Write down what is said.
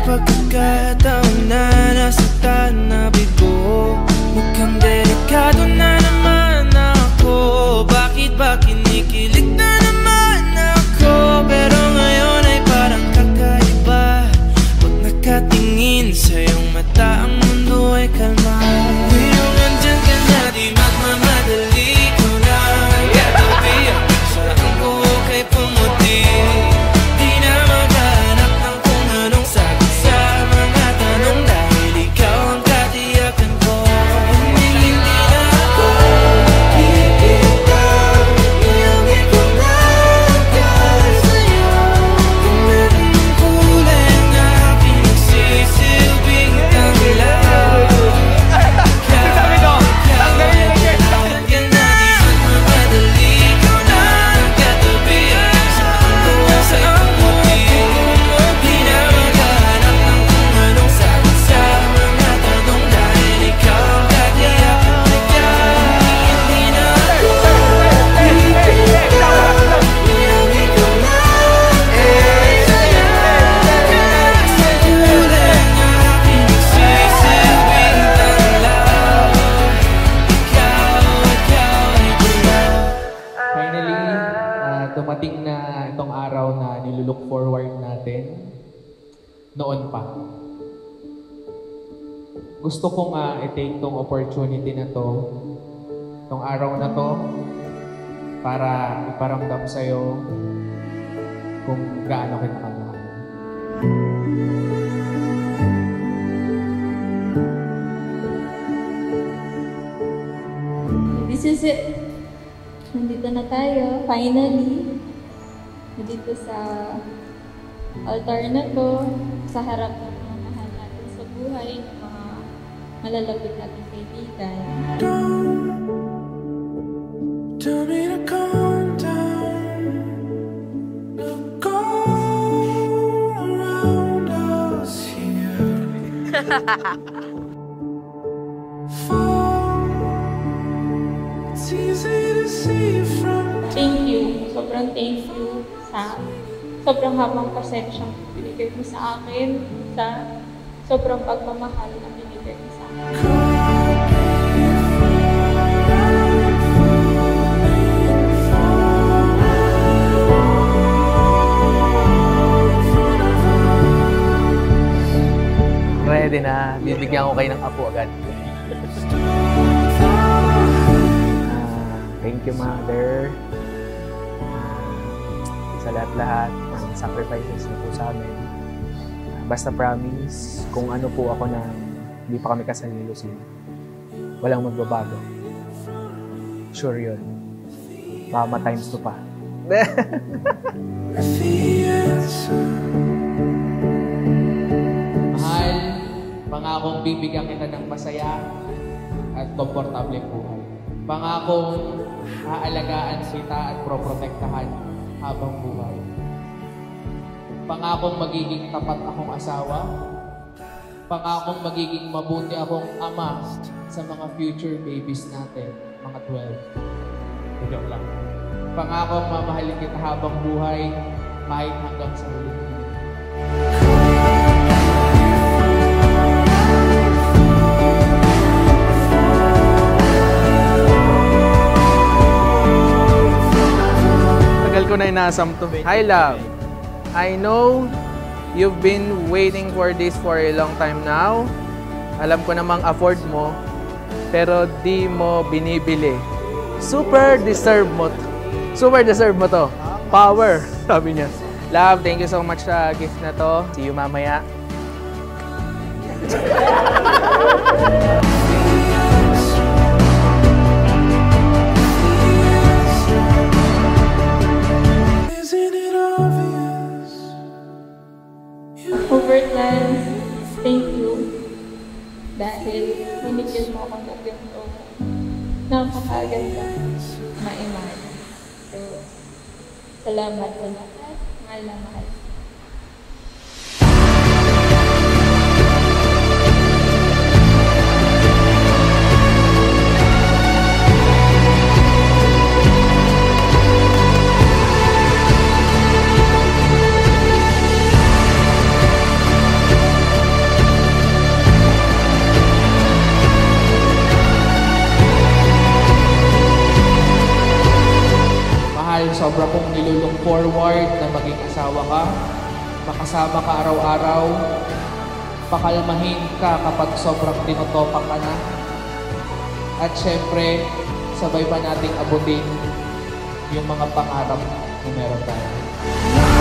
pagkakataon na nasaktan na bigo. Mukhang delikado na naman ako. Bakit ba kinikilig na naman ako? Pero ngayon ay parang kakaiba. Pag nakatingin sa iyong mata, ang mundo ay kalma. Ngayong andyan ka na, di magmamadali ko lang. Katabi ang saan ko kay pumuti. Di na maghanap ng kung anong sagot sa mga tanong, dahil ikaw ang katiyakan ko. Hindi na ako bibitaw, iyong ikumagal sa'yo. Kung meron ng kulay ang aking nagsisilbing tanglaw. Dumating na itong araw na nilulook forward natin noon pa. Gusto kong i-take tong opportunity na to, itong araw na to, para iparamdam sa'yo kung gaano kita kamahal. This is it. Nandito na tayo, finally. Nandito sa altar na to, sa harap ng mga mahal natin sa buhay, ng mga malalapit nating kaibigan. Tell me to calm down. Look all around us here. It's easy to see from. Thank you. Sobrang thank you sa sobrang habang pasensyang binigay mo sa akin, sa sobrang pagmamahal na binigay mo sa akin. Ready na, bibigyan ko kayo ng apo agad. Thank you, Mother. Sa lahat-lahat ng sacrifices niyo po sa amin. Basta promise, kung ano po ako na hindi pa kami kasal ni Lucy, walang magbabago. Sure yun. Mama times 2 pa. Mahal, pangakong bibigyan kita ng masaya at komportable buhay. Pangakong aalagaan kita at proprotektahan habang buhay. Pangakong magiging tapat akong asawa. Pangakong magiging mabuti akong ama sa mga future babies natin, mga 12. Joke lang. Pangakong mamahalin kita habang buhay kahit hanggang sa huling hiling. Ko na inasam to. Hi, love. I know you've been waiting for this for a long time now. Alam ko namang afford mo, pero di mo binibili. Super deserve mo. Super deserve mo to. Power, sabi niya. Love, thank you so much sa gift na to. See you mamaya. Overland, thank you. Dahil binigyan mo ako ng ganito. Napakaganda na iman. So, salamat sa lahat. Mahal na mahal. kasama ka araw-araw, pakalmahin ka kapag sobrang tinotopak ka na. At syempre, sabay pa nating abutin yung mga pangarap na meron tayo.